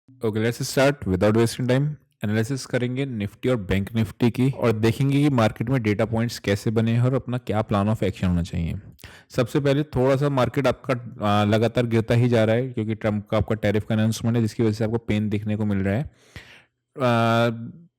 Okay, let's start without wasting time. Analysis करेंगे Nifty और bank Nifty की और देखेंगे कि मार्केट में डेटा पॉइंट्स कैसे बने हैं और अपना क्या प्लान ऑफ एक्शन होना चाहिए। सबसे पहले थोड़ा सा मार्केट आपका लगातार गिरता ही जा रहा है क्योंकि ट्रम्प का आपका टैरिफ का अनाउंसमेंट है जिसकी वजह से आपको पेन देखने को मिल रहा है।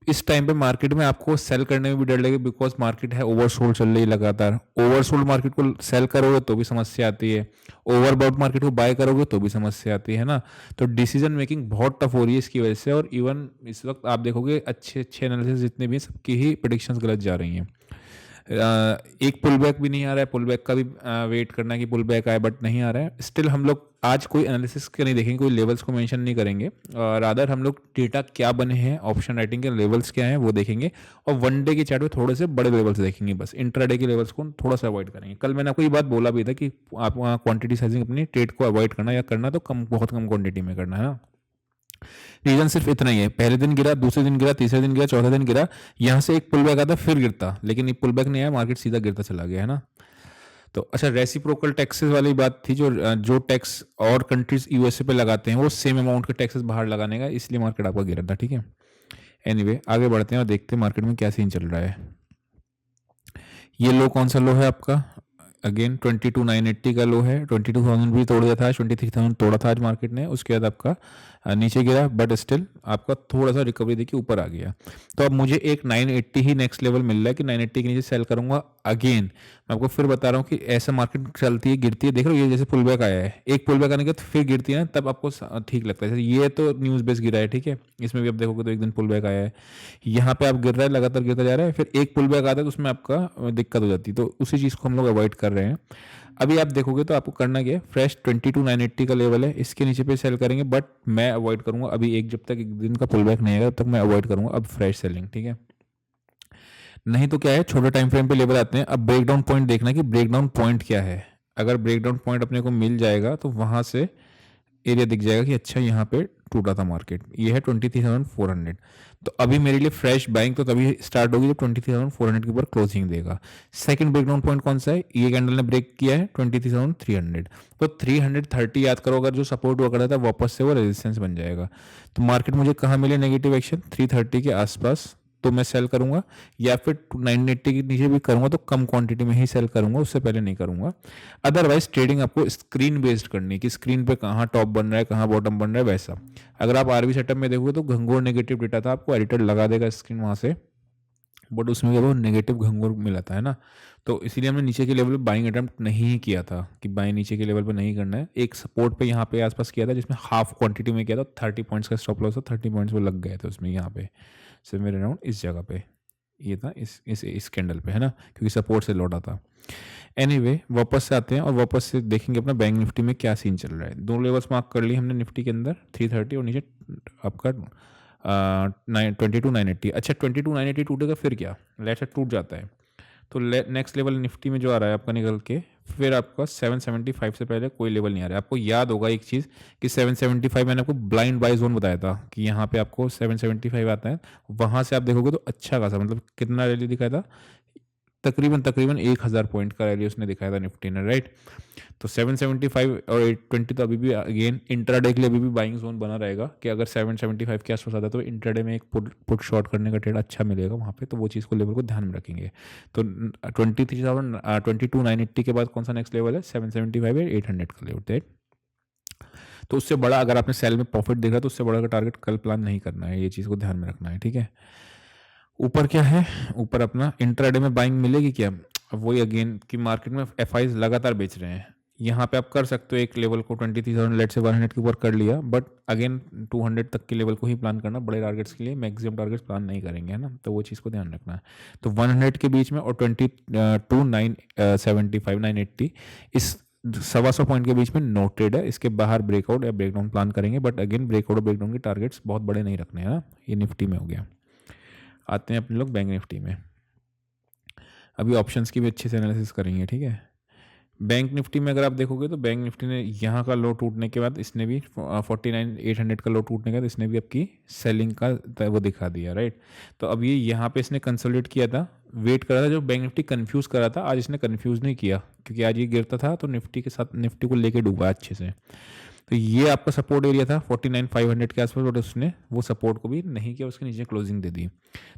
इस टाइम पे मार्केट में आपको सेल करने में भी डर लगे बिकॉज मार्केट है ओवरसोल्ड चल रही है लगातार। ओवरसोल्ड मार्केट को सेल करोगे तो भी समस्या आती है, ओवरबॉट मार्केट को बाय करोगे तो भी समस्या आती है ना। तो डिसीजन मेकिंग बहुत टफ हो रही है इसकी वजह से। और इवन इस वक्त आप देखोगे अच्छे अच्छे एनालिसिस जितने भी हैं सबकी ही प्रेडिक्शंस गलत जा रही हैं। एक पुल बैक भी नहीं आ रहा है, पुल बैक का भी वेट करना है कि पुल बैक आए, बट नहीं आ रहा है। स्टिल हम लोग आज कोई एनालिसिस के नहीं देखेंगे, कोई लेवल्स को मेंशन नहीं करेंगे। रादर हम लोग डेटा क्या बने हैं, ऑप्शन राइटिंग के लेवल्स क्या हैं वो देखेंगे। और वन डे के चार्ट में थोड़े से बड़े लेवल्स देखेंगे, बस इंट्राडे के लेवल्स को थोड़ा सा अवॉइड करेंगे। कल मैंने आपको ये बात बोला भी था कि आप वहाँ क्वांटिटी साइजिंग अपनी ट्रेड को अवॉइड करना, या करना तो कम, बहुत कम क्वांटिटी में करना है ना। रीजन सिर्फ इतना ही है, पहले दिन गिरा, दूसरे दिन गिरा, तीसरे दिन गिरा, चौथे दिन गिरा, यहाँ से एक पुल बैक आता फिर गिरता, लेकिन ये पुल बैक नहीं आया, मार्केट सीधा गिरता चला गया है ना। तो अच्छा, रेसिप्रोकल टैक्सेस वाली बात थी, जो जो टैक्स और कंट्रीज यूएसए पे लगाते हैं वो सेम अमाउंट के टैक्सेस बाहर लगाने का, इसलिए मार्केट आपका गिरा था। ठीक है, एनीवे आगे बढ़ते हैं और देखते हैं मार्केट में क्या सीन चल रहा है। ये लो कौन सा लो है आपका? अगेन 22,980 का लो है। 22,000 भी तोड़ दिया था आज, 23,000 तोड़ा था आज मार्केट ने। उसके बाद आपका नीचे गिरा, बट स्टिल आपका थोड़ा सा रिकवरी देखिए ऊपर आ गया। तो अब मुझे एक 980 ही नेक्स्ट लेवल मिल रहा है कि 980 के नीचे सेल करूंगा। अगेन मैं आपको फिर बता रहा हूँ कि ऐसा मार्केट चलती है, गिरती है, देख रहे हो ये जैसे पुल बैक आया है, एक पुल बैक आने के बाद फिर गिरती है ना, तब आपको ठीक लगता है। जैसे ये तो न्यूज़ बेस गिरा है, ठीक है, इसमें भी आप देखोगे तो एक दिन पुल बैक आया है, यहाँ पे आप गिर रहा है, लगातार गिरता जा रहा है, फिर एक पुल बैक आता है तो उसमें आपका दिक्कत हो जाती है। तो उसी चीज़ को हम लोग अवॉइड कर रहे हैं। अभी आप देखोगे तो आपको करना क्या है, फ्रेश 22,980 का लेवल है, इसके नीचे पे सेल करेंगे, बट मैं अवॉइड करूंगा अभी, एक जब तक एक दिन का पुल बैक नहीं आएगा तब तक मैं अवॉइड करूंगा अब फ्रेश सेलिंग। ठीक है, नहीं तो क्या है, छोटे टाइम फ्रेम पे लेवल आते हैं। अब ब्रेकडाउन पॉइंट देखना कि ब्रेकडाउन पॉइंट क्या है। अगर ब्रेकडाउन पॉइंट अपने को मिल जाएगा तो वहां से एरिया दिख जाएगा कि अच्छा यहाँ पे टूटा था मार्केट, ये है 23,400। तो अभी मेरे लिए फ्रेश बाइंग तो तभी स्टार्ट होगी जब 23,400 के ऊपर क्लोजिंग देगा। सेकंड ब्रेकडाउन पॉइंट कौन सा है, ये कैंडल ने ब्रेक किया है 23,300। तो 330 याद करो, अगर जो सपोर्ट हुआ करता था वापस से वो रेजिस्टेंस बन जाएगा। तो मार्केट मुझे कहाँ मिले नेगेटिव एक्शन, 330 के आसपास, तो मैं सेल करूंगा, या फिर 980 के नीचे भी करूंगा तो कम क्वांटिटी में ही सेल करूंगा, उससे पहले नहीं करूंगा। अदरवाइज ट्रेडिंग आपको स्क्रीन बेस्ड करनी है कि स्क्रीन पे कहाँ टॉप बन रहा है, कहाँ बॉटम बन रहा है, वैसा। अगर आप आरबी सेटअप में देखोगे तो घंघोर नेगेटिव डेटा था, आपको एडिटर लगा देगा स्क्रीन वहाँ से, बट उसमें क्या वो नेगेटिव घंघोर मिला था, है ना। तो इसीलिए हमने नीचे के लेवल पे बाइंग अटेम्प्ट नहीं किया था कि बाइंग नीचे के लेवल पे नहीं करना है। एक सपोर्ट पे यहाँ पे आसपास किया था जिसमें हाफ क्वांटिटी में किया था, 30 पॉइंट्स का स्टॉप लॉस था, 30 पॉइंट्स वो लग गए थे उसमें, यहाँ पे से मेरे अराउंड इस जगह पे ये था, इस कैंडल पे, है ना, क्योंकि सपोर्ट से लौटा था। एनीवे वापस से आते हैं और वापस से देखेंगे अपना बैंक निफ्टी में क्या सीन चल रहा है। दो लेवल्स मार्क कर लिए हमने निफ्टी के अंदर, 330 और नीचे आपका 22,980। अच्छा, 22,980 टूटेगा फिर क्या, लेट्स से टूट जाता है तो नेक्स्ट लेवल निफ्टी में जो आ रहा है आपका निकल के, फिर आपका 775 से पहले कोई लेवल नहीं आ रहा है। आपको याद होगा एक चीज़ कि 775 मैंने आपको ब्लाइंड बाय जोन बताया था कि यहाँ पे आपको 775 आता है, वहाँ से आप देखोगे तो अच्छा खासा, मतलब कितना रैली दिखाया था, तकरीबन तकरीबन 1,000 पॉइंट का रैली उसने दिखाया था निफ्टी ने, राइट। तो 775 और 820 तो अभी भी अगेन इंट्राडे के लिए अभी भी बाइंग जोन बना रहेगा कि अगर 775 के आसपास आता है तो इंट्राडे में एक पुट शॉर्ट करने का ट्रेड अच्छा मिलेगा वहाँ पे, तो वो चीज़ को लेवल को ध्यान में रखेंगे। तो 22,980 के बाद कौन सा नेक्स्ट लेवल है, 775 या 800 का लेवल है। तो उससे बड़ा अगर आपने सेल में प्रॉफिट देखा तो उससे बड़ा का टारगेट कल प्लान नहीं करना है, ये चीज़ को ध्यान में रखना है। ठीक है, ऊपर क्या है, ऊपर अपना इंट्राडे में बाइंग मिलेगी क्या, अब वही अगेन कि मार्केट में एफआईज लगातार बेच रहे हैं। यहाँ पे आप कर सकते हो एक लेवल को 23,000 लेट से 100 के ऊपर कर लिया, बट अगेन 200 तक के लेवल को ही प्लान करना, बड़े टारगेट्स के लिए मैक्सिमम टारगेट्स प्लान नहीं करेंगे, है ना, तो वो चीज़ को ध्यान रखना है। तो 100 के बीच में और 22,975 980 इस 125 पॉइंट के बीच में नो ट्रेड है, इसके बाहर ब्रेकआउट या ब्रेकडाउन प्लान करेंगे, बट अगेन ब्रेकआउट और ब्रेकडाउन के टारगेट्स बहुत बड़े नहीं रखने हैं ना। ये निफ्टी में हो गया। आते हैं अपने लोग बैंक निफ्टी में। अभी ऑप्शंस की भी अच्छे से एनालिसिस करेंगे, ठीक है। बैंक निफ्टी में अगर आप देखोगे तो बैंक निफ्टी ने यहाँ का लो टूटने के बाद इसने भी 49,800 का लो टूटने के बाद इसने भी आपकी सेलिंग का वो दिखा दिया, राइट। तो अब ये यहाँ पे इसने कंसोलिडेट किया था, वेट करा था, जो बैंक निफ्टी कंफ्यूज करा था, आज इसने कंफ्यूज नहीं किया क्योंकि आज ये गिरता था तो निफ्टी के साथ निफ्टी को लेके डूबा अच्छे से। तो ये आपका सपोर्ट एरिया था 49,500 के आसपास, बट उसने वो सपोर्ट को भी नहीं किया, उसके नीचे क्लोजिंग दे दी।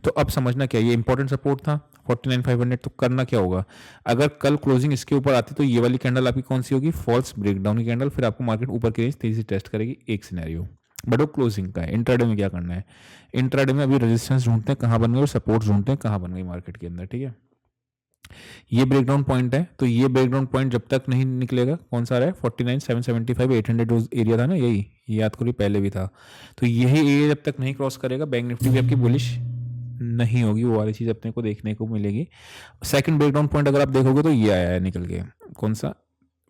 तो अब समझना क्या, ये इंपॉर्टेंट सपोर्ट था 49,500, तो करना क्या होगा, अगर कल क्लोजिंग इसके ऊपर आती तो ये वाली कैंडल आपकी कौन सी होगी, फॉल्स ब्रेकडाउन की कैंडल, फिर आपको मार्केट ऊपर की रेंज तेजी से टेस्ट करेगी, एक सिनेरियो। बट वो क्लोजिंग का है। इंट्राडे में क्या करना है, इंट्राडे में अभी रेजिस्टेंस ढूंढते हैं कहाँ बन गए और सपोर्ट ढूंढते हैं कहाँ बन गई मार्केट के अंदर, ठीक है। ये ब्रेकडाउन पॉइंट है, तो ये ब्रेकडाउन पॉइंट जब तक नहीं निकलेगा, कौन सा रहा है 49,775 800 जो एरिया था ना, यही ये याद करिए पहले भी था, तो यही एरिया जब तक नहीं क्रॉस करेगा बैंक निफ्टी भी आपकी बुलिश नहीं होगी, वो वाली चीज़ अपने को देखने को मिलेगी। सेकंड ब्रेकडाउन पॉइंट अगर आप देखोगे तो ये आया है निकल के, कौन सा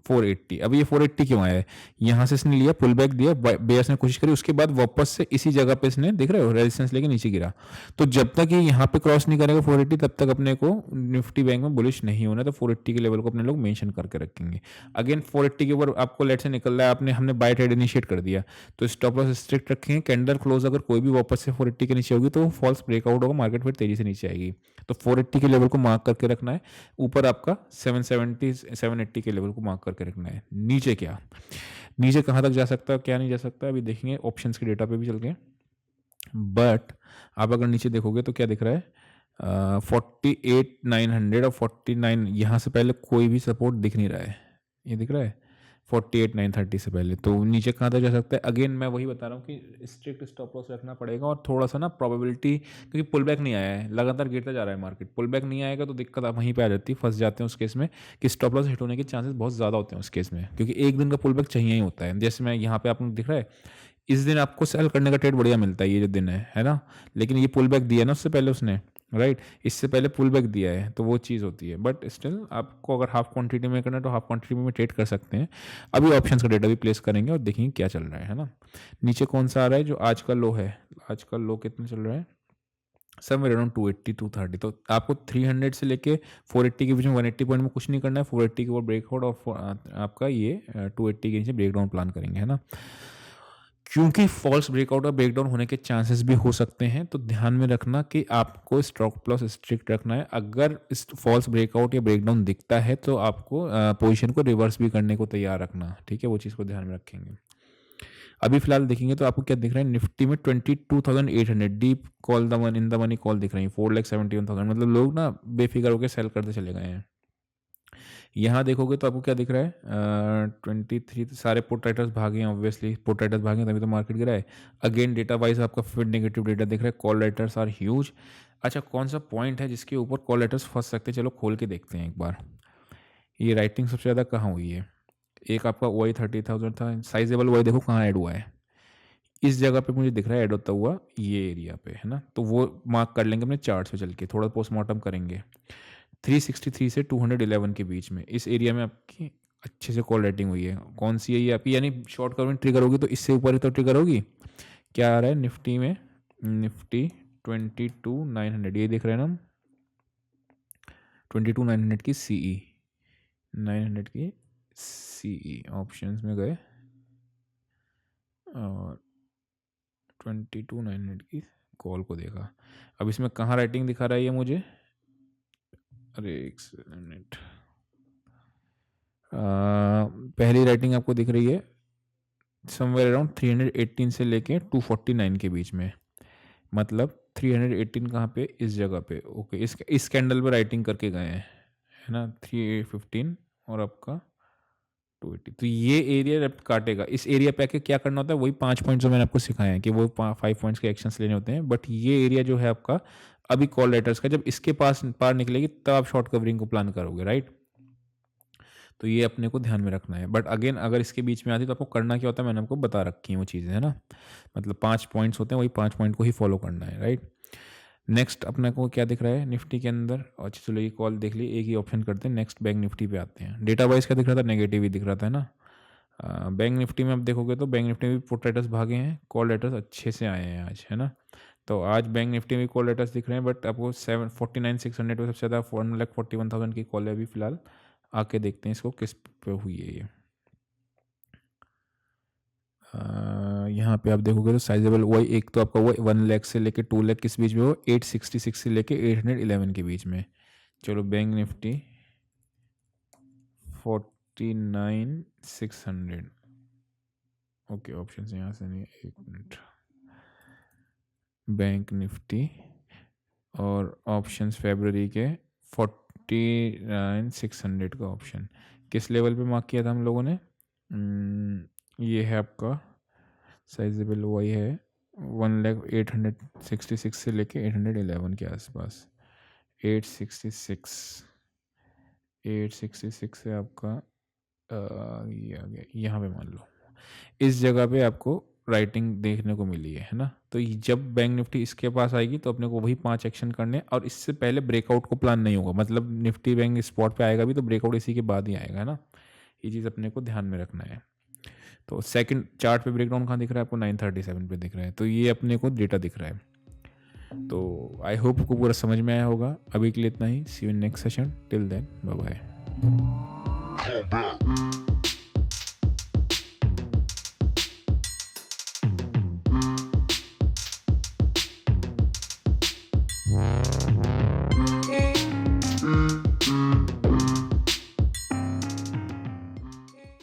480। अब ये 480 क्यों आया है, यहाँ से इसने लिया पुल बैक दिया, बेयर्स ने कोशिश करी, उसके बाद वापस से इसी जगह पे इसने देख रहे हो रेजिस्टेंस लेके नीचे गिरा। तो जब तक ये यहाँ पे क्रॉस नहीं करेगा 480, तब तक अपने को निफ्टी बैंक में बुलिश नहीं होना, तो 480 के लेवल को अपने लोग मेंशन करके रखेंगे। अगेन 480 के ऊपर आपको लेट से निकल रहा है, आपने हमने बाय ट्रेड इनिशिएट कर दिया, तो स्टॉप लॉस स्ट्रिक्ट रखेंगे, कैंडल क्लोज अगर कोई भी वापस से 480 के नीचे होगी तो फॉल्स ब्रेकआउट होगा, मार्केट फिर तेजी से नीचे आएगी। तो 480 के लेवल को मार्क करके रखना है, ऊपर आपका 770 780 के लेवल को मार्क करके रखना है। नीचे क्या, नीचे कहाँ तक जा सकता है क्या नहीं जा सकता अभी देखेंगे, ऑप्शंस के डेटा पे भी चल के। बट आप अगर नीचे देखोगे तो क्या दिख रहा है, 48,900 और 49, यहाँ से पहले कोई भी सपोर्ट दिख नहीं रहा है, ये दिख रहा है 48,930 से पहले, तो नीचे कहाँ तक जा सकता है। अगेन मैं वही बता रहा हूँ कि स्ट्रिक्ट स्टॉप लॉस रखना पड़ेगा, और थोड़ा सा ना प्रोबेबिलिटी, क्योंकि पुल बैक नहीं आया है, लगातार गिरता जा रहा है मार्केट, पुल बैक नहीं आएगा तो दिक्कत आप वहीं पे आ जाती है, फंस जाते हैं उस केस में कि स्टॉप लॉस हिट होने के चांसेस बहुत ज़्यादा होते हैं उस केस में, क्योंकि एक दिन का पुल बैक चाहिए ही होता है। जैसे मैं यहाँ पे आपको दिख रहा है, इस दिन आपको सेल करने का ट्रेड बढ़िया मिलता है, ये जो दिन है ना, लेकिन ये पुल बैक दिया ना उससे पहले उसने, राइट, इससे पहले पुल बैक दिया है, तो वो चीज़ होती है। बट स्टिल आपको अगर हाफ क्वांटिटी में करना है तो हाफ क्वांटिटी में ट्रेड कर सकते हैं। अभी ऑप्शंस का डेटा भी प्लेस करेंगे और देखेंगे क्या चल रहा है ना। नीचे कौन सा आ रहा है, जो आज का लो है, आज का लो कितना चल रहा है, समवेयर अराउंड 280 230, तो आपको 300 से लेके 480 के बीच में 180 पॉइंट में कुछ नहीं करना है, 480 के ऊपर ब्रेकआउट और आपका ये 280 के नीचे ब्रेकडाउन प्लान करेंगे, है ना। क्योंकि फॉल्स ब्रेकआउट और ब्रेकडाउन होने के चांसेस भी हो सकते हैं, तो ध्यान में रखना कि आपको स्टॉप लॉस स्ट्रिक्ट रखना है। अगर इस फॉल्स ब्रेकआउट या ब्रेकडाउन दिखता है तो आपको पोजीशन को रिवर्स भी करने को तैयार रखना, ठीक है, वो चीज़ को ध्यान में रखेंगे। अभी फिलहाल देखेंगे तो आपको क्या दिख रहा है, निफ्टी में 22,800 deep call the one in the money call दिख रही है, 4,71,000, मतलब लोग ना बेफिक्र होकर सेल करते चले गए हैं। यहाँ देखोगे तो आपको क्या दिख रहा है, 23 सारे पुट राइटर्स भागे हैं, ऑब्वियसली पुट राइटर्स भागे हैं तभी तो मार्केट गिरा है। अगेन डेटा वाइज आपका फिर नेगेटिव डेटा दिख रहा है, कॉल राइटर्स आर ह्यूज। अच्छा, कौन सा पॉइंट है जिसके ऊपर कॉल राइटर्स फंस सकते हैं, चलो खोल के देखते हैं एक बार। ये राइटिंग सबसे ज़्यादा कहाँ हुई है, एक आपका OI 30,000 था, साइजेबल OI देखो कहाँ ऐड हुआ है, इस जगह पे मुझे दिख रहा है ऐड होता हुआ, ये एरिया पे है ना, तो वो मार्क कर लेंगे अपने चार्ट पे चल के, थोड़ा पोस्टमार्टम करेंगे। 363 से 211 के बीच में इस एरिया में आपकी अच्छे से कॉल रेटिंग हुई है, कौन सी है ये आपकी, यानी शॉर्ट कवर में ट्रिगर होगी तो इससे ऊपर ही तो ट्रिगर होगी। क्या आ रहा है निफ्टी में, निफ्टी 22,900 ये देख रहे हैं ना हम, 22,900 की CE, 900 की CE ऑप्शंस में गए और 22,900 की कॉल को देखा। अब इसमें कहाँ राइटिंग दिखा रहा है ये मुझे, अरे एक मिनट, पहली राइटिंग आपको दिख रही है समवेयर अराउंड 318 से लेके 249 के बीच में, मतलब 318 कहाँ पे, इस जगह पे, ओके, इस कैंडल पे राइटिंग करके गए हैं, है ना, 315 और आपका 280, तो ये एरिया जब काटेगा, इस एरिया पे आके क्या करना होता है, वही 5 पॉइंट्स जो मैंने आपको सिखाए हैं कि वो 5 पॉइंट्स के एक्शंस लेने होते हैं। बट ये एरिया जो है आपका अभी कॉल लेटर्स का, जब इसके पास पार निकलेगी तब आप शॉर्ट कवरिंग को प्लान करोगे, राइट। तो ये अपने को ध्यान में रखना है। बट अगेन अगर इसके बीच में आती तो आपको करना क्या होता है, मैंने आपको बता रखी है वो चीज़ें, है ना, मतलब 5 पॉइंट्स होते हैं, वही 5 पॉइंट को ही फॉलो करना है, राइट। नेक्स्ट अपने को क्या दिख रहा है निफ्टी के अंदर, अच्छा चलो ये कॉल देख ली, एक ही ऑप्शन करते हैं, नेक्स्ट बैंक निफ्टी पे आते हैं। डेटा वाइज क्या दिख रहा था, नेगेटिव ही दिख रहा था ना। बैंक निफ्टी में आप देखोगे तो बैंक निफ्टी में भी पुट राइटर्स भागे हैं, कॉल राइटर्स अच्छे से आए हैं आज, है ना। तो आज बैंक निफ्टी में कॉल राइटर्स दिख रहे हैं, बट आपको 749,600 में सबसे ज़्यादा 1,41,000 की कॉल है अभी फिलहाल। आके देखते हैं इसको किस पे हुई है ये। यहाँ पे आप देखोगे तो साइजेबल वही, एक तो आपका वो 1 लाख से लेके 2 लाख किस बीच में, वो 866 से लेके 811 के बीच में। चलो बैंक निफ्टी 49,600, ओके, ऑप्शन यहाँ से नहीं, एक मिनट। बैंक निफ्टी और ऑप्शंस फेब्रवरी के 49,600 का ऑप्शन किस लेवल पे मार्क किया था हम लोगों ने? ये है आपका साइजेबल, वही है 1,0866 से लेके 811 के आसपास। 866 866 से आपका ये आ गया यहाँ पे, मान लो इस जगह पे आपको राइटिंग देखने को मिली है ना। तो जब बैंक निफ्टी इसके पास आएगी तो अपने को वही 5 एक्शन करने हैं, और इससे पहले ब्रेकआउट को प्लान नहीं होगा। मतलब निफ्टी बैंक स्पॉट पे आएगा भी तो ब्रेकआउट इसी के बाद ही आएगा, है ना। ये चीज़ अपने को ध्यान में रखना है। तो सेकंड चार्ट पे ब्रेकडाउन कहाँ दिख रहा है आपको? 937 पे दिख रहा है। तो ये अपने को डेटा दिख रहा है। तो आई होप को पूरा समझ में आया होगा। अभी के लिए इतना ही। See you in next session. Till then, bye bye.